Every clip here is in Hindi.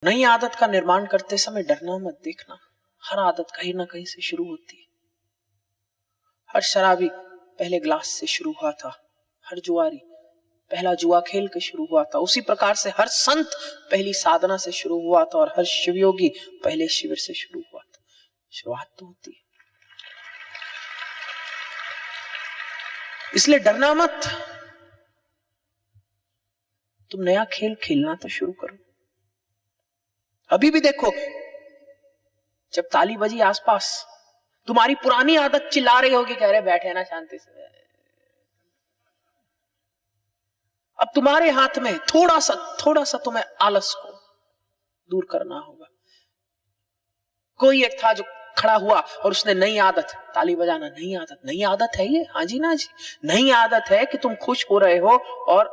नई आदत का निर्माण करते समय डरना मत। देखना, हर आदत कहीं ना कहीं से शुरू होती है। हर शराबी पहले ग्लास से शुरू हुआ था, हर जुआरी पहला जुआ खेल के शुरू हुआ था। उसी प्रकार से हर संत पहली साधना से शुरू हुआ था और हर शिवयोगी पहले शिविर से शुरू हुआ था। शुरुआत तो होती है, इसलिए डरना मत। तुम नया खेल खेलना तो शुरू करो। अभी भी देखो, जब ताली बजी आसपास, तुम्हारी पुरानी आदत चिल्ला रही होगी, कह रहे बैठे ना शांति से। अब तुम्हारे हाथ में थोड़ा सा तुम्हें आलस को दूर करना होगा। कोई एक था जो खड़ा हुआ और उसने नई आदत, ताली बजाना नई आदत। नई आदत है ये? हाँ जी ना जी, नई आदत है कि तुम खुश हो रहे हो और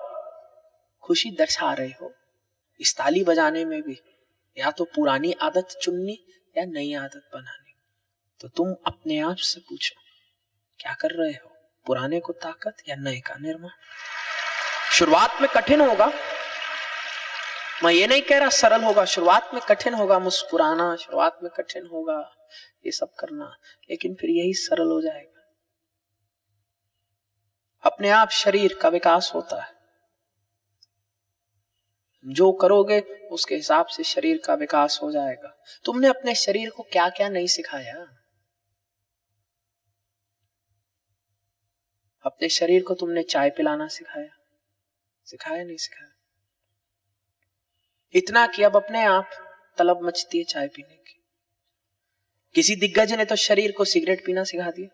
खुशी दर्शा रहे हो। इस ताली बजाने में भी या तो पुरानी आदत चुननी या नई आदत बनानी। तो तुम अपने आप से पूछो, क्या कर रहे हो? पुराने को ताकत या नए का निर्माण? शुरुआत में कठिन होगा, मैं ये नहीं कह रहा सरल होगा। शुरुआत में कठिन होगा मुस्कुराना, शुरुआत में कठिन होगा ये सब करना, लेकिन फिर यही सरल हो जाएगा। अपने आप शरीर का विकास होता है। जो करोगे उसके हिसाब से शरीर का विकास हो जाएगा। तुमने अपने शरीर को क्या क्या नहीं सिखाया? अपने शरीर को तुमने चाय पिलाना सिखाया? सिखाया नहीं सिखाया? इतना कि अब अपने आप तलब मचती है चाय पीने की। किसी दिग्गज ने तो शरीर को सिगरेट पीना सिखा दिया।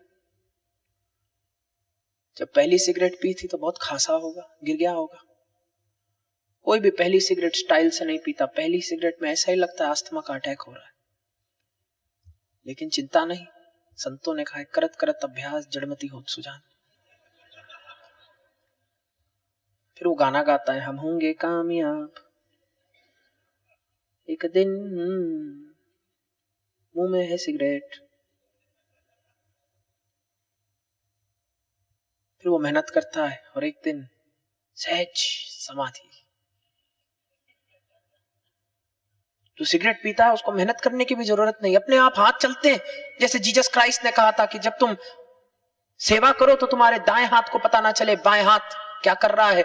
जब पहली सिगरेट पी थी तो बहुत खासा होगा, गिर गया होगा। कोई भी पहली सिगरेट स्टाइल से नहीं पीता। पहली सिगरेट में ऐसा ही लगता है अस्थमा का अटैक हो रहा है। लेकिन चिंता नहीं, संतों ने कहा है, करत करत अभ्यास जड़मति होत सुजान। फिर वो गाना गाता है, हम होंगे कामयाब एक दिन, मुंह में है सिगरेट। फिर वो मेहनत करता है और एक दिन सहज समाधि। जो सिगरेट पीता है उसको मेहनत करने की भी जरूरत नहीं, अपने आप हाथ चलते हैं। जैसे जीसस क्राइस्ट ने कहा था कि जब तुम सेवा करो तो तुम्हारे दाएं हाथ को पता ना चले बाएं हाथ क्या कर रहा है।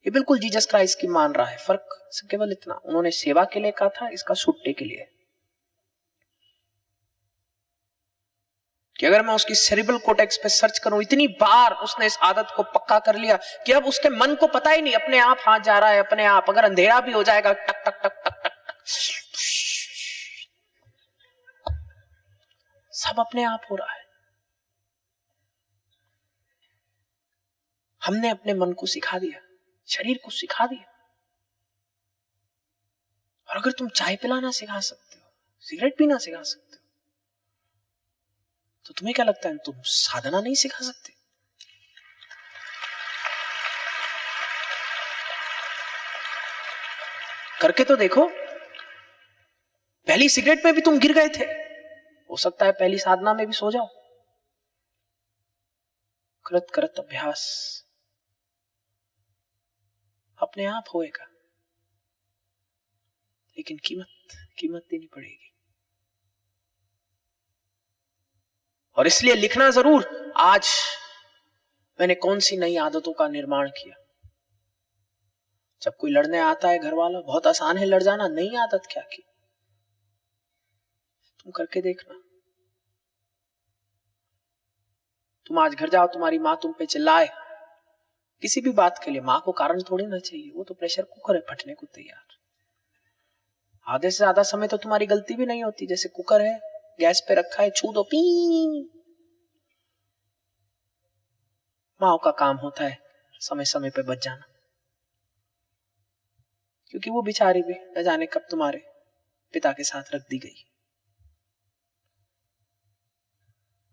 ये बिल्कुल जीसस क्राइस्ट की मान रहा है। फर्क केवल इतना, उन्होंने सेवा के लिए कहा था, इसका छुट्टे के लिए कि अगर मैं उसकी सेरिब्रल कोर्टेक्स पे सर्च करूं, इतनी बार उसने इस आदत को पक्का कर लिया कि अब उसके मन को पता ही नहीं, अपने आप हाथ जा रहा है अपने आप। अगर अंधेरा भी हो जाएगा, टक टक टक टक टक सब अपने आप हो रहा है। हमने अपने मन को सिखा दिया, शरीर को सिखा दिया। और अगर तुम चाय पिलाना सिखा सकते हो, सिगरेट पीना सिखा सकते हो, तो तुम्हें क्या लगता है तुम साधना नहीं सिखा सकते? करके तो देखो। पहली सिगरेट में भी तुम गिर गए थे, हो सकता है पहली साधना में भी सो जाओ। करत करत अभ्यास अपने आप होएगा, लेकिन कीमत देनी पड़ेगी। और इसलिए लिखना जरूर, आज मैंने कौन सी नई आदतों का निर्माण किया। जब कोई लड़ने आता है घर वाला, बहुत आसान है लड़ जाना, नई आदत क्या की तुम करके देखना। तुम आज घर जाओ, तुम्हारी माँ तुम पे चिल्लाए किसी भी बात के लिए, माँ को कारण थोड़ी ना चाहिए, वो तो प्रेशर कुकर है, फटने को तैयार। आधे से ज्यादा समय तो तुम्हारी गलती भी नहीं होती। जैसे कुकर है, गैस पे रखा है, छू दो, पी। माँ का काम होता है समय समय पे बच जाना, क्योंकि वो बेचारी भी न जाने कब तुम्हारे पिता के साथ रख दी गई।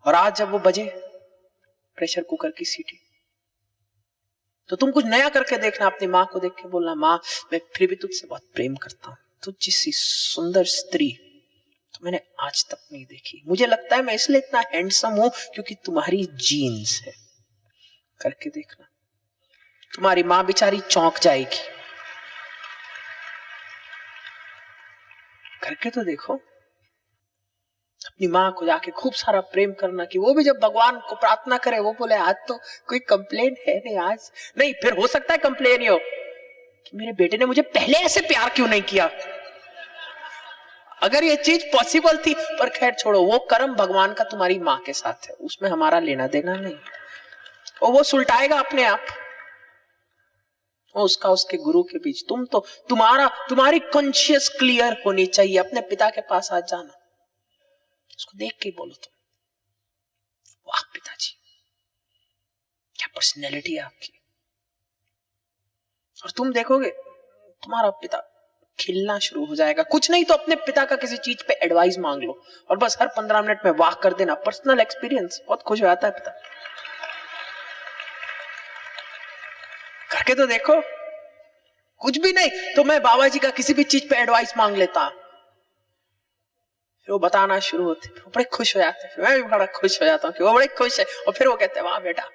और आज जब वो बजे प्रेशर कुकर की सीटी, तो तुम कुछ नया करके देखना। अपनी माँ को देख के बोलना, माँ मैं फिर भी तुझसे बहुत प्रेम करता हूं, तुझ जैसी सुंदर स्त्री तो मैंने आज तक नहीं देखी। मुझे लगता है मैं इसलिए इतना हैंडसम हूं क्योंकि तुम्हारी जीन्स है। करके देखना, तुम्हारी माँ बेचारी चौंक जाएगी। करके तो देखो। अपनी माँ को जाके खूब सारा प्रेम करना, कि वो भी जब भगवान को प्रार्थना करे वो बोले आज तो कोई कंप्लेन है नहीं, आज नहीं। फिर हो सकता है कंप्लेन हो कि मेरे बेटे ने मुझे पहले ऐसे प्यार क्यों नहीं किया, अगर ये चीज पॉसिबल थी। पर खैर छोड़ो, वो कर्म भगवान का तुम्हारी माँ के साथ है, उसमें हमारा लेना देना नहीं, और वो सुलटाएगा अपने आप, उसका उसके गुरु के बीच। तुम तो तुम्हारी कॉन्शियस क्लियर होनी चाहिए। अपने पिता के पास आज जाना, उसको देख के बोलो तुम, वाह पिताजी क्या पर्सनैलिटी है आपकी। और तुम देखोगे तुम्हारा पिता खिलना शुरू हो जाएगा। कुछ नहीं तो अपने पिता का किसी चीज पे एडवाइस मांग लो, और बस हर 15 मिनट में वाह कर देना। पर्सनल एक्सपीरियंस, बहुत खुश हो जाता है पिता। करके तो देखो। कुछ भी नहीं तो मैं बाबा जी का किसी भी चीज पे एडवाइस मांग लेता, फिर वो बताना शुरू होते, फिर वो बड़े खुश हो जाते हैं। फिर मैं भी बड़ा खुश हो जाता हूँ कि वो बड़े खुश है, और फिर वो कहते हैं वाह बेटा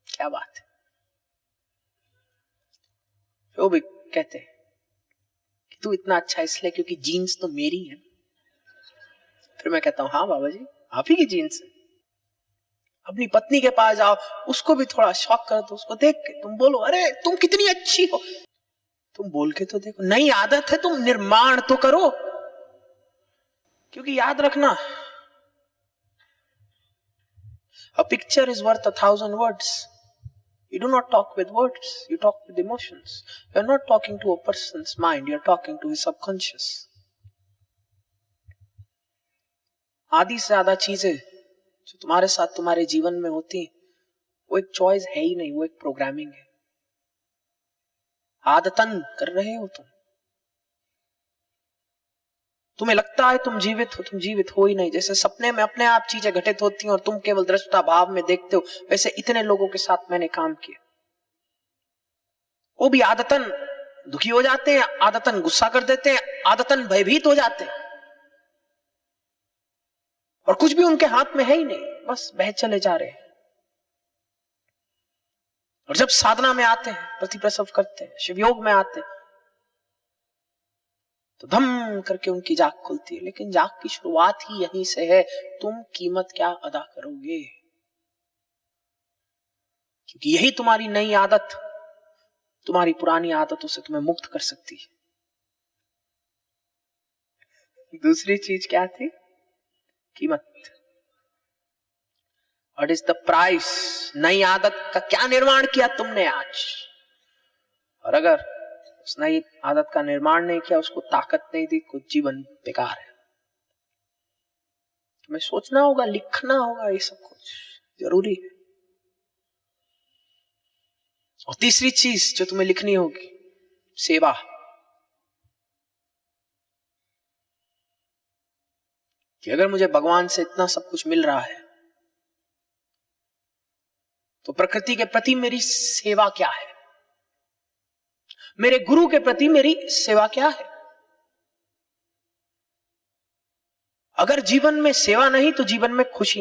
क्या बात है। फिर वो भी कहते हैं कि तू इतना अच्छा इसलिए क्योंकि जीन्स तो मेरी है। फिर मैं कहता हूँ हाँ बाबा जी आप ही की जीन्स है। अपनी पत्नी के पास जाओ, उसको भी थोड़ा शौक कर दो, उसको देख के तुम बोलो अरे तुम कितनी अच्छी हो। तुम बोल के तो देखो, नई आदत है, तुम निर्माण तो करो। क्योंकि याद रखना, a picture is worth 1,000 words. You do not talk with words, you talk with emotions. You are not talking to a person's mind, you are talking to his subconscious. आधी से ज्यादा चीजें जो तुम्हारे साथ तुम्हारे जीवन में होती, वो एक चॉइस है ही नहीं, वो एक प्रोग्रामिंग है। आदतन कर रहे हो तुम्हें लगता है तुम जीवित हो ही नहीं। जैसे सपने में अपने आप चीजें घटित होती हैं और तुम केवल दृष्टा भाव में देखते हो, वैसे इतने लोगों के साथ मैंने काम किया, वो भी आदतन दुखी हो जाते हैं, आदतन गुस्सा कर देते हैं, आदतन भयभीत हो जाते हैं, और कुछ भी उनके हाथ में है ही नहीं, बस बह चले जा रहे हैं। और जब साधना में आते हैं, प्रतिप्रसव करते हैं, शिवयोग में आते हैं, तो धम करके उनकी जाग खुलती है। लेकिन जाग की शुरुआत ही यहीं से है। तुम कीमत क्या अदा करोगे, क्योंकि यही तुम्हारी नई आदत तुम्हारी पुरानी आदतों से तुम्हें मुक्त कर सकती है। दूसरी चीज क्या थी? कीमत। What is the price? नई आदत का क्या निर्माण किया तुमने आज, और अगर उस नई आदत का निर्माण नहीं किया, उसको ताकत नहीं दी, कुछ जीवन बेकार है। तुम्हें सोचना होगा, लिखना होगा, ये सब कुछ जरूरी है। और तीसरी चीज जो तुम्हें लिखनी होगी, सेवा। कि अगर मुझे भगवान से इतना सब कुछ मिल रहा है, तो प्रकृति के प्रति मेरी सेवा क्या है, मेरे गुरु के प्रति मेरी सेवा क्या है। अगर जीवन में सेवा नहीं तो जीवन में खुशी नहीं।